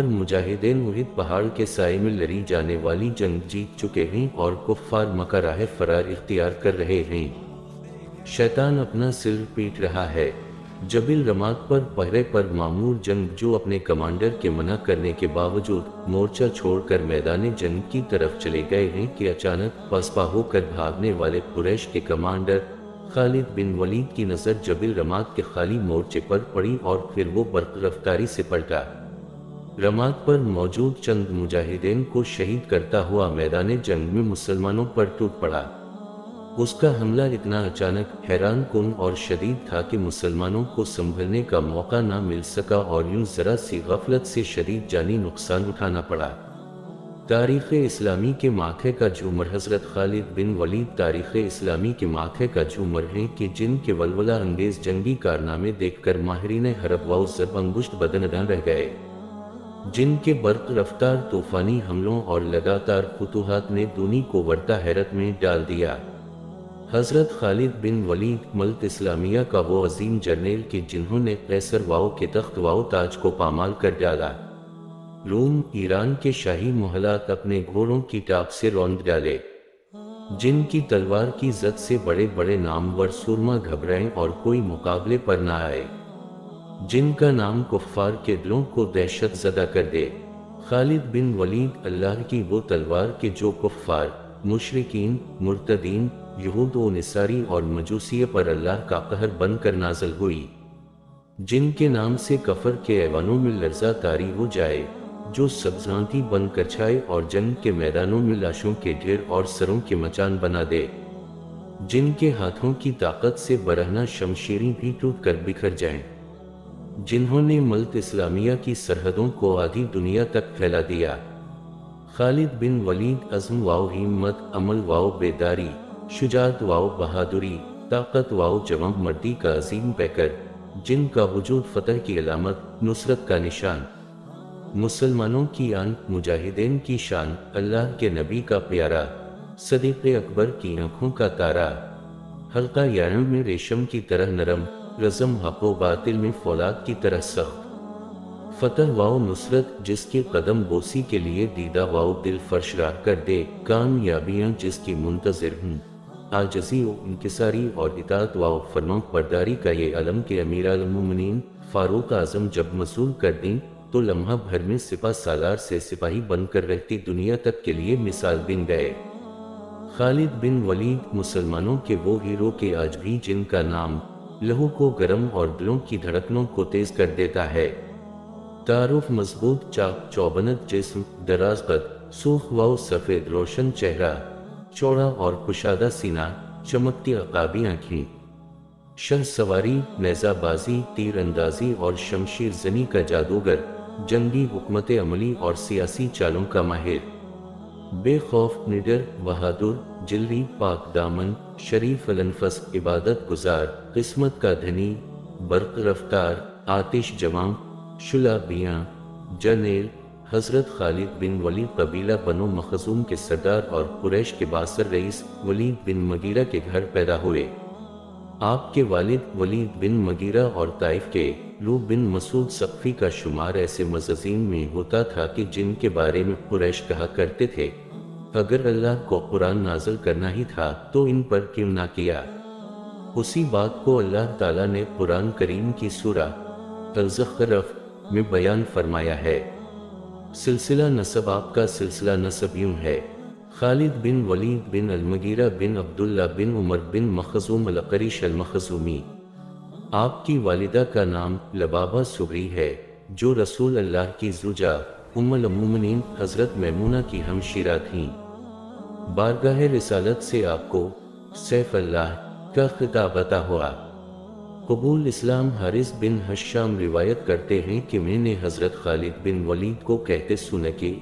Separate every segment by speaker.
Speaker 1: ہر مجاہدین احد پہاڑ کے سائے میں لڑی جانے والی جنگ جیت چکے ہیں اور کفار مکہ راہ فرار اختیار کر رہے ہیں۔ شیطان اپنا سر پیٹ رہا ہے۔ جبل رماد پر پہرے پر مامور جنگ جو اپنے کمانڈر کے منع کرنے کے باوجود مورچہ چھوڑ کر میدان جنگ کی طرف چلے گئے ہیں کہ اچانک پسپا ہو کر بھاگنے والے قریش کے کمانڈر خالد بن ولید کی نظر جبل رماد کے خالی مورچے پر پڑی اور پھر وہ برق رفتاری سے پلٹا۔ رماد پر موجود چند مجاہدین کو شہید کرتا ہوا میدان جنگ میں مسلمانوں پر ٹوٹ پڑا۔ اس کا حملہ اتنا اچانک، حیران کن اور شدید تھا کہ مسلمانوں کو سنبھلنے کا موقع نہ مل سکا اور یوں ذرا سی غفلت سے شدید جانی نقصان اٹھانا پڑا۔ تاریخ اسلامی کے ماتھے کا جھومر حضرت خالد بن ولید تاریخ اسلامی کے ماتھے کا جھومر ہیں کہ جن کے ولولہ انگیز جنگی کارنامے دیکھ کر ماہرین حرب و ضرب انگشت بدناں رہ گئے، جن کے برق رفتار طوفانی حملوں اور لگاتار فتوحات نے دنیا کو ورطہ حیرت میں ڈال دیا۔ حضرت خالد بن ولید ملت اسلامیہ کا وہ عظیم جرنیل کہ جنہوں نے قیصر واؤ کے تخت واؤ تاج کو پامال کر ڈالا، روم ایران کے شاہی محلات اپنے گھوڑوں کی ٹاپ سے روند ڈالے، جن کی تلوار کی زد سے بڑے بڑے نامور سورما گھبرائیں اور کوئی مقابلے پر نہ آئے، جن کا نام کفار کے دلوں کو دہشت زدہ کر دے۔ خالد بن ولید اللہ کی وہ تلوار کہ جو کفار، مشرکین، مرتدین، یہود و نصاری اور مجوسیہ پر اللہ کا قہر بن کر نازل ہوئی، جن کے نام سے کفر کے ایوانوں میں لرزہ طاری ہو جائے، جو سبزانتی بن کر چھائے اور جنگ کے میدانوں میں لاشوں کے ڈھیر اور سروں کے مچان بنا دے، جن کے ہاتھوں کی طاقت سے برہنہ شمشیریں بھی ٹوٹ کر بکھر جائیں، جنہوں نے ملت اسلامیہ کی سرحدوں کو آدھی دنیا تک پھیلا دیا۔ خالد بن ولید عزم واؤ ہمت، عمل واؤ بیداری، شجاعت واؤ بہادری، طاقت واؤ جوان مردی کا عظیم پیکر، جن کا وجود فتح کی علامت، نصرت کا نشان، مسلمانوں کی آن، مجاہدین کی شان، اللہ کے نبی کا پیارا، صدیق اکبر کی آنکھوں کا تارا، حلقہ یارم میں ریشم کی طرح نرم، رزم حق و باطل میں فولاد کی طرح سخت، فتح واؤ نصرت جس کی قدم بوسی کے لیے دیدہ واؤ دل فرش راہ کر دے، کامیابیاں جس کی منتظر ہوں، عاجزی و انکساری اور اطاعت واؤ فرما برداری کا یہ علم کہ امیر المومنین فاروق اعظم جب مصول کر دیں تو لمحہ بھر میں سپہ سالار سے سپاہی بن کر رہتی دنیا تک کے لیے مثال بن گئے۔ خالد بن ولید مسلمانوں کے وہ ہیرو کہ آج بھی جن کا نام لہو کو گرم اور دلوں کی دھڑکنوں کو تیز کر دیتا ہے۔ تعارف مضبوط، چاق چوبند جسم، دراز قد، سرخ واؤ سفید روشن چہرہ، چوڑا اور کشادہ سینہ، چمکتی عقابی آنکھیں، شہ سواری، نیزہ بازی، تیر اندازی اور شمشیر زنی کا جادوگر، جنگی حکمت عملی اور سیاسی چالوں کا ماہر، بے خوف، نڈر، بہادر، جلدی، پاک دامن، شریف الانفس، عبادت گزار، قسمت کا دھنی، برق رفتار، آتش جواں، شعلہ بیاں، جرنیل حضرت خالد بن ولید قبیلہ بنو مخزوم کے سردار اور قریش کے باصر رئیس ولید بن مغیرہ کے گھر پیدا ہوئے۔ آپ کے والد ولید بن مغیرہ اور طائف کے لو بن مسعود ثقفی کا شمار ایسے مجازین میں ہوتا تھا کہ جن کے بارے میں قریش کہا کرتے تھے، اگر اللہ کو قرآن نازل کرنا ہی تھا تو ان پر کیوں نہ کیا۔ اسی بات کو اللہ تعالیٰ نے قرآن کریم کی سورہ الزخرف میں بیان فرمایا ہے۔ سلسلہ نسب آپ کا سلسلہ نسب یوں ہے: خالد بن ولید بن المغیرہ بن عبداللہ بن عمر بن مخزوم القریش المخزومی۔ آپ کی والدہ کا نام لبابہ صغری ہے، جو رسول اللہ کی زوجہ ام المومنین حضرت میمونہ کی ہمشیرہ تھیں۔ بارگاہ رسالت سے آپ کو سیف اللہ کا خطاب عطا ہوا۔ قبول اسلام حارث بن حشام روایت کرتے ہیں کہ میں نے حضرت خالد بن ولید کو کہتے سنا کہ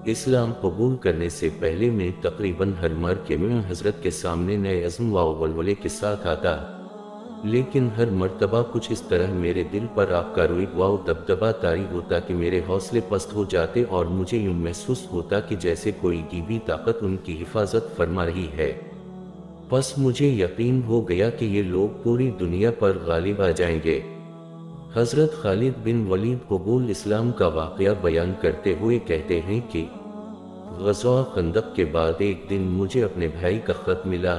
Speaker 1: اسلام قبول کرنے سے پہلے میں تقریباً ہر مرتبہ میں حضرت کے سامنے نئے عزم و ولولے کے ساتھ آتا، لیکن ہر مرتبہ کچھ اس طرح میرے دل پر آپ کا رویب و دبدبہ طاری ہوتا کہ میرے حوصلے پست ہو جاتے اور مجھے یوں محسوس ہوتا کہ جیسے کوئی غیبی طاقت ان کی حفاظت فرما رہی ہے۔ پس مجھے یقین ہو گیا کہ یہ لوگ پوری دنیا پر غالب آ جائیں گے۔ حضرت خالد بن ولید قبول اسلام کا واقعہ بیان کرتے ہوئے کہتے ہیں کہ غزوہ خندق کے بعد ایک دن مجھے اپنے بھائی کا خط ملا،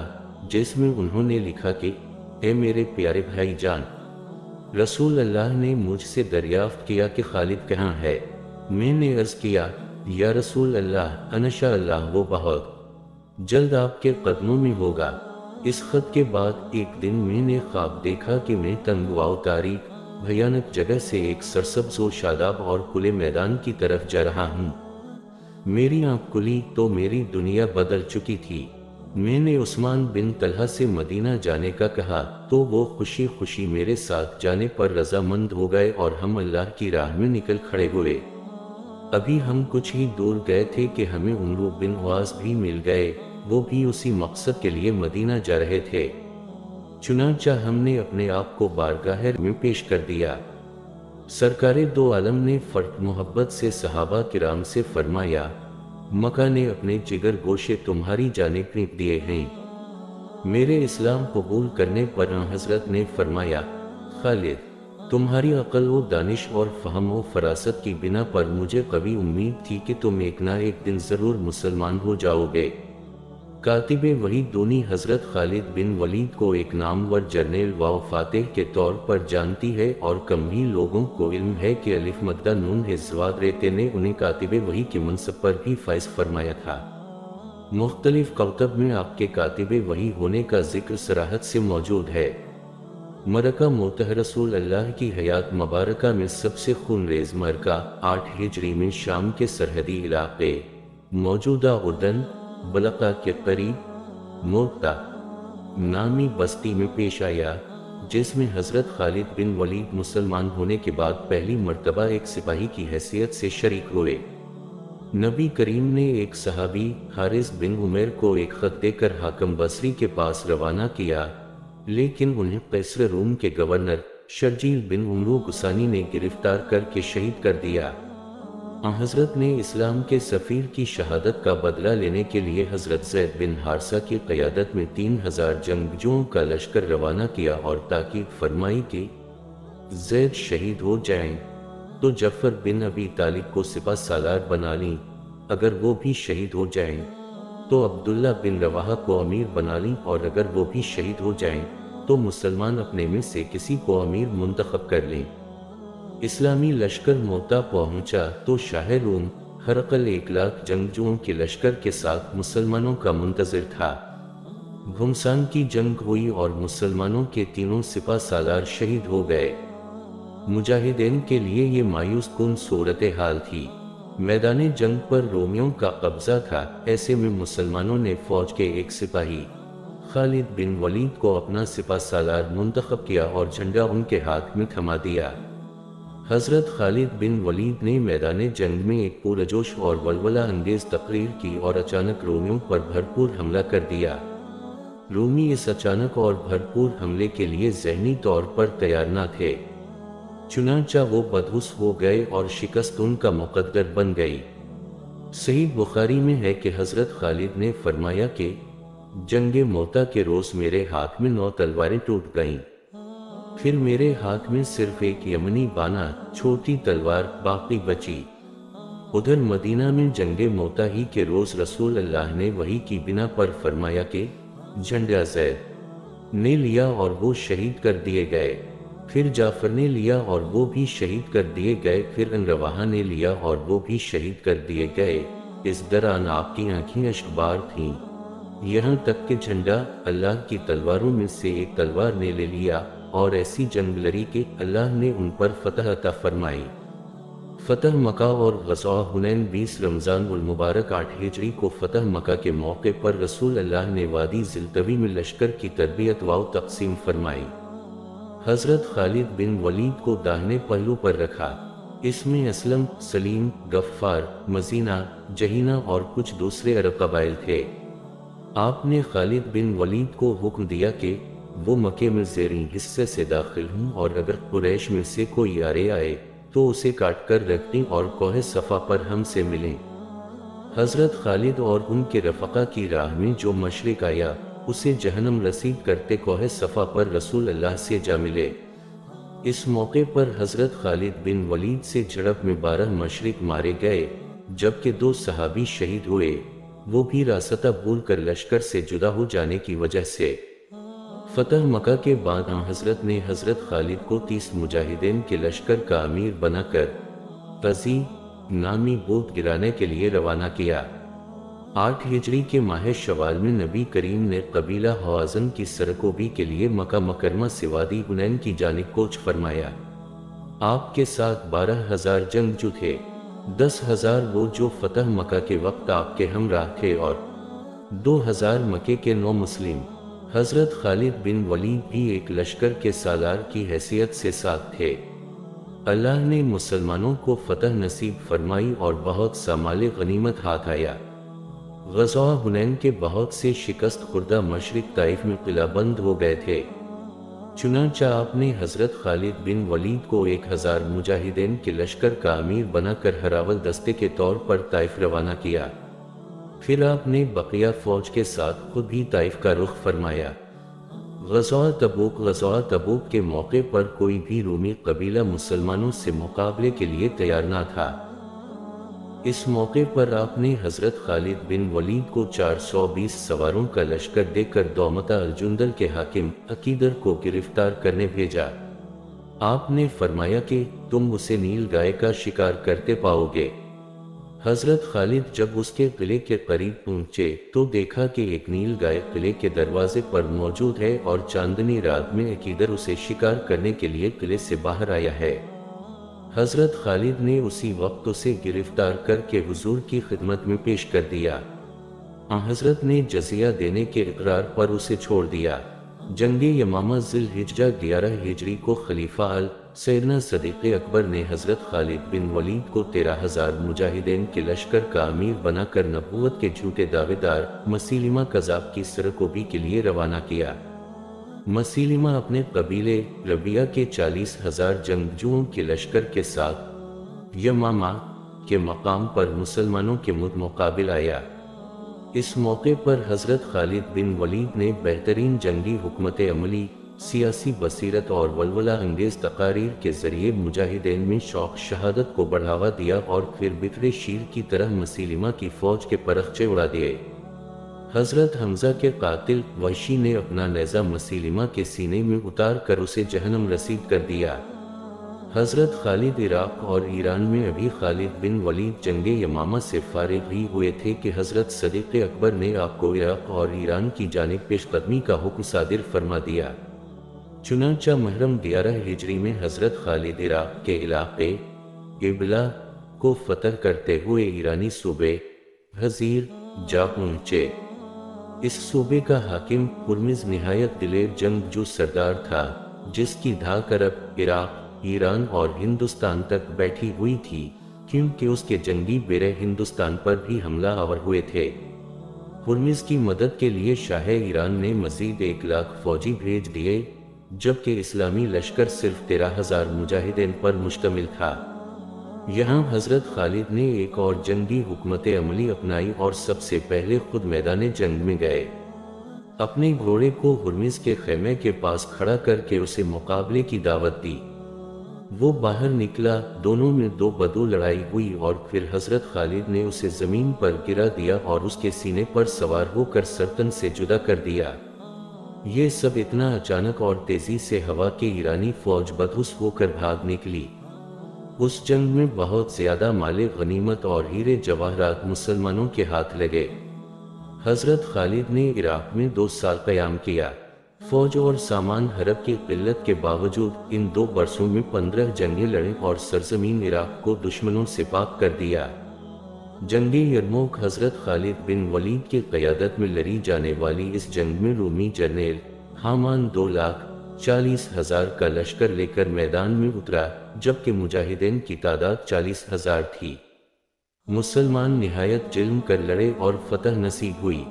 Speaker 1: جس میں انہوں نے لکھا کہ اے میرے پیارے بھائی جان، رسول اللہ نے مجھ سے دریافت کیا کہ خالد کہاں ہے۔ میں نے عرض کیا، یا رسول اللہ، انشاء اللہ وہ بہت جلد آپ کے قدموں میں ہوگا۔ اس خط کے بعد ایک دن میں نے خواب دیکھا کہ میں تنگ و تاریک بھیانک جگہ سے ایک سرسبز و شاداب اور کھلے میدان کی طرف جا رہا ہوں۔ میری آنکھ کھلی تو میری دنیا بدل چکی تھی۔ میں نے عثمان بن طلحہ سے مدینہ جانے کا کہا تو وہ خوشی خوشی میرے ساتھ جانے پر رضامند ہو گئے اور ہم اللہ کی راہ میں نکل کھڑے ہوئے۔ ابھی ہم کچھ ہی دور گئے تھے کہ ہمیں عمرو بن عواص بھی مل گئے، وہ بھی اسی مقصد کے لیے مدینہ جا رہے تھے۔ چنانچہ ہم نے اپنے آپ کو بارگاہ میں پیش کر دیا۔ سرکار دو عالم نے فرق محبت سے صحابہ کرام سے فرمایا، مکہ نے اپنے جگر گوشے تمہاری جانب پھینک دیے ہیں۔ میرے اسلام قبول کرنے پر حضرت نے فرمایا، خالد، تمہاری عقل و دانش اور فہم و فراست کی بنا پر مجھے قوی امید تھی کہ تم ایک نہ ایک دن ضرور مسلمان ہو جاؤ گے۔ کاتب وحی دونی حضرت خالد بن ولید کو ایک نامور جرنیل و فاتح کے طور پر جانتی ہے، اور کم ہی لوگوں کو علم ہے کہ الف مدہ نون حضوات ریتے نے انہیں کاتب وحی کے منصب پر بھی فائز فرمایا تھا۔ مختلف کتب میں آپ کے کاتب وحی ہونے کا ذکر صراحت سے موجود ہے۔ مرکہ موتہ رسول اللہ کی حیات مبارکہ میں سب سے خونریز مرکہ 8 ہجری میں شام کے سرحدی علاقے موجودہ اردن بلقا کے قریب موتا نامی بستی میں پیش آیا، جس میں حضرت خالد بن ولید مسلمان ہونے کے بعد پہلی مرتبہ ایک سپاہی کی حیثیت سے شریک ہوئے۔ نبی کریم نے ایک صحابی حارث بن عمیر کو ایک خط دے کر حاکم بصری کے پاس روانہ کیا، لیکن انہیں قیصر روم کے گورنر شرجیل بن عمرو غسانی نے گرفتار کر کے شہید کر دیا۔ حضرت نے اسلام کے سفیر کی شہادت کا بدلہ لینے کے لیے حضرت زید بن حارثہ کی قیادت میں 3000 جنگجوؤں کا لشکر روانہ کیا اور تاکید فرمائی کہ زید شہید ہو جائیں تو جعفر بن ابی طالب کو سپہ سالار بنا لیں، اگر وہ بھی شہید ہو جائیں تو عبداللہ بن رواحہ کو امیر بنا لیں، اور اگر وہ بھی شہید ہو جائیں تو مسلمان اپنے میں سے کسی کو امیر منتخب کر لیں۔ اسلامی لشکر موتا پہنچا تو شاہ روم ہرقل 1,00,000 جنگجوؤں کے لشکر کے ساتھ مسلمانوں کا منتظر تھا۔ گھمسان کی جنگ ہوئی اور مسلمانوں کے تینوں سپہ سالار شہید ہو گئے۔ مجاہدین کے لیے یہ مایوس کن صورتحال تھی۔ میدان جنگ پر رومیوں کا قبضہ تھا، ایسے میں مسلمانوں نے فوج کے ایک سپاہی خالد بن ولید کو اپنا سپہ سالار منتخب کیا اور جھنڈا ان کے ہاتھ میں تھما دیا۔ حضرت خالد بن ولید نے میدان جنگ میں ایک پرجوش اور ولولہ انگیز تقریر کی اور اچانک رومیوں پر بھرپور حملہ کر دیا۔ رومی اس اچانک اور بھرپور حملے کے لیے ذہنی طور پر تیار نہ تھے، چنانچہ وہ بدحوش ہو گئے اور شکست ان کا مقدر بن گئی۔ صحیح بخاری میں ہے کہ حضرت خالد نے فرمایا کہ جنگ موتا کے روز میرے ہاتھ میں 9 تلواریں ٹوٹ گئیں، پھر میرے ہاتھ میں صرف ایک یمنی بانا چھوٹی تلوار باقی بچی۔ ادھر مدینہ میں جنگ موتا ہی کے روز رسول اللہ نے وحی کی بنا پر فرمایا کہ جھنڈا زید نے لیا اور وہ شہید کر دیے گئے، پھر جعفر نے لیا اور وہ بھی شہید کر دیے گئے، پھر ان رواحہ نے لیا اور وہ بھی شہید کر دیے گئے۔ اس دوران آپ کی آنکھیں اشکبار تھیں، یہاں تک کہ جھنڈا اللہ کی تلواروں میں سے ایک تلوار نے لے لیا اور ایسی جنگ لڑی کہ اللہ نے ان پر فتح عطا فرمائی۔ فتح مکہ اور غزوہ حنین 20 رمضان المبارک 8 ہجری کو فتح مکہ کے موقع پر رسول اللہ نے وادی ذلطوی میں لشکر کی تربیت و تقسیم فرمائی۔ حضرت خالد بن ولید کو داہنے پہلو پر رکھا، اس میں اسلم، سلیم، غفار، مزینہ، جہینہ اور کچھ دوسرے عرب قبائل تھے۔ آپ نے خالد بن ولید کو حکم دیا کہ وہ مکے میں زیریں حصے سے داخل ہوں، اور اگر قریش میں سے کوئی آرے آئے تو اسے کاٹ کر رکھ دیں اور کوہ صفا پر ہم سے ملیں۔ حضرت خالد اور ان کے رفقا کی راہ میں جو مشرق آیا اسے جہنم رسید کرتے کوہ صفا پر رسول اللہ سے جا ملے۔ اس موقع پر حضرت خالد بن ولید سے جھڑپ میں 12 مشرک مارے گئے، جبکہ 2 صحابی شہید ہوئے، وہ بھی راستہ بھول کر لشکر سے جدا ہو جانے کی وجہ سے۔ فتح مکہ کے بعد حضرت نے حضرت خالد کو 30 مجاہدین کے لشکر کا امیر بنا کر غزی نامی بوت گرانے کے لیے روانہ کیا۔ 8 ہجری کے ماہ شوال میں نبی کریم نے قبیلہ حوازن کی سرکوبی کے لیے مکہ مکرمہ سے وادی حنین کی جانب کوچ فرمایا۔ آپ کے ساتھ 12,000 جنگجو تھے، 10,000 وہ جو فتح مکہ کے وقت آپ کے ہمراہ تھے اور 2,000 مکے کے نو مسلم۔ حضرت خالد بن ولید بھی ایک لشکر کے سالار کی حیثیت سے ساتھ تھے۔ اللہ نے مسلمانوں کو فتح نصیب فرمائی اور بہت سا مال غنیمت ہاتھ آیا۔ غزوہ حنین کے بہت سے شکست خوردہ مشرک طائف میں قلعہ بند ہو گئے تھے، چنانچہ آپ نے حضرت خالد بن ولید کو 1,000 مجاہدین کے لشکر کا امیر بنا کر ہراول دستے کے طور پر طائف روانہ کیا۔ پھر آپ نے بقیہ فوج کے ساتھ خود بھی طائف کا رخ فرمایا۔ غزوہ تبوک کے موقع پر کوئی بھی رومی قبیلہ مسلمانوں سے مقابلے کے لیے تیار نہ تھا۔ اس موقع پر آپ نے حضرت خالد بن ولید کو 420 سواروں کا لشکر دے کر دومتہ الجندل کے حاکم عقیدر کو گرفتار کرنے بھیجا۔ آپ نے فرمایا کہ تم اسے نیل گائے کا شکار کرتے پاؤ گے۔ حضرت خالد جب اس کے قلعے کے قریب پہنچے تو دیکھا کہ ایک نیل گائے قلعے کے دروازے پر موجود ہے اور چاندنی رات میں عقیدر اسے شکار کرنے کے لیے قلعے سے باہر آیا ہے۔ حضرت خالد نے اسی وقت اسے گرفتار کر کے حضور کی خدمت میں پیش کر دیا۔ حضرت نے جزیہ دینے کے اقرار پر اسے چھوڑ دیا۔ جنگ یمامہ ذی الحجہ 11 ہجری کو خلیفہ سیدنا صدیق اکبر نے حضرت خالد بن ولید کو 13,000 مجاہدین کے لشکر کا امیر بنا کر نبوت کے جھوٹے دعوے دار مسیلمہ کذاب کی سرکوبی کے لیے روانہ کیا۔ مسیلمہ اپنے قبیلے ربیہ کے 40,000 جنگجوؤں کے لشکر کے ساتھ یمامہ کے مقام پر مسلمانوں کے مقابل آیا۔ اس موقع پر حضرت خالد بن ولید نے بہترین جنگی حکمت عملی، سیاسی بصیرت اور ولولہ انگیز تقاریر کے ذریعے مجاہدین میں شوق شہادت کو بڑھاوا دیا اور پھر بکرے شیر کی طرح مسیلمہ کی فوج کے پرخچے اڑا دیے۔ حضرت حمزہ کے قاتل وحشی نے اپنا نیزہ مسیلمہ کے سینے میں اتار کر اسے جہنم رسید کر دیا۔ حضرت خالد عراق اور ایران میں ابھی خالد بن ولید جنگ یمامہ سے فارغ ہی ہوئے تھے کہ حضرت صدیق اکبر نے آپ کو عراق اور ایران کی جانب پیش قدمی کا حکم صادر فرما دیا۔ چنانچہ محرم 11 ہجری میں حضرت خالد عراق کے علاقے ابلا کو فتح کرتے ہوئے ایرانی صوبے حضیر جا پہنچے۔ اس صوبے کا حاکم ہرمز نہایت دلیر جنگجو سردار تھا، جس کی دھاک عرب، عراق، ایران اور ہندوستان تک بیٹھی ہوئی تھی، کیونکہ اس کے جنگی بیڑے ہندوستان پر بھی حملہ آور ہوئے تھے۔ ہرمز کی مدد کے لیے شاہ ایران نے مزید 1,00,000 فوجی بھیج دیے، جبکہ اسلامی لشکر صرف 13,000 مجاہدین پر مشتمل تھا۔ یہاں حضرت خالد نے ایک اور جنگی حکمت عملی اپنائی اور سب سے پہلے خود میدان جنگ میں گئے۔ اپنے گھوڑے کو ہرمز کے خیمے کے پاس کھڑا کر کے اسے مقابلے کی دعوت دی۔ وہ باہر نکلا، دونوں میں 2 بدو لڑائی ہوئی اور پھر حضرت خالد نے اسے زمین پر گرا دیا اور اس کے سینے پر سوار ہو کر سرتن سے جدا کر دیا۔ یہ سب اتنا اچانک اور تیزی سے ہوا کہ ایرانی فوج بدہوش ہو کر بھاگ نکلی۔ اس جنگ میں بہت زیادہ مال غنیمت اور ہیرے جواہرات مسلمانوں کے ہاتھ لگے۔ حضرت خالد نے عراق میں 2 سال قیام کیا۔ فوج اور سامان حرب کی قلت کے باوجود ان 2 برسوں میں 15 جنگیں لڑیں اور سرزمین عراق کو دشمنوں سے پاک کر دیا۔ جنگ یرموک حضرت خالد بن ولید کی قیادت میں لڑی جانے والی اس جنگ میں رومی جرنیل حامان 2,40,000 کا لشکر لے کر میدان میں اترا، جبکہ مجاہدین کی تعداد 40,000 تھی۔ مسلمان نہایت جلم کر لڑے اور فتح نصیب ہوئی۔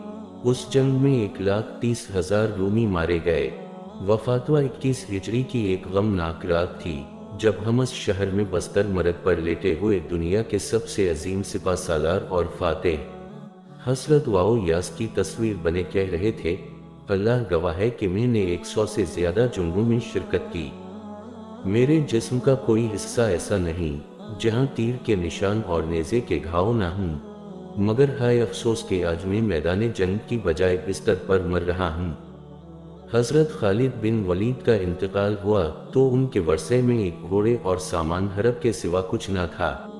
Speaker 1: اس جنگ میں 1,30,000 رومی مارے گئے۔ وفاتہ 21 ہجری کی ایک غمناک رات تھی، جب حمص شہر میں بستر مرگ پر لیٹے ہوئے دنیا کے سب سے عظیم سپہ سالار اور فاتح حضرت واؤ یاس کی تصویر بنے کہہ رہے تھے، اللہ گواہ ہے کہ میں نے 100 سے زیادہ جنگوں میں شرکت کی۔ میرے جسم کا کوئی حصہ ایسا نہیں جہاں تیر کے نشان اور نیزے کے گھاؤ نہ ہوں، مگر ہائے افسوس کہ آج میں میدان جنگ کی بجائے بستر پر مر رہا ہوں۔ حضرت خالد بن ولید کا انتقال ہوا تو ان کے ورثے میں ایک گھوڑے اور سامان حرب کے سوا کچھ نہ تھا۔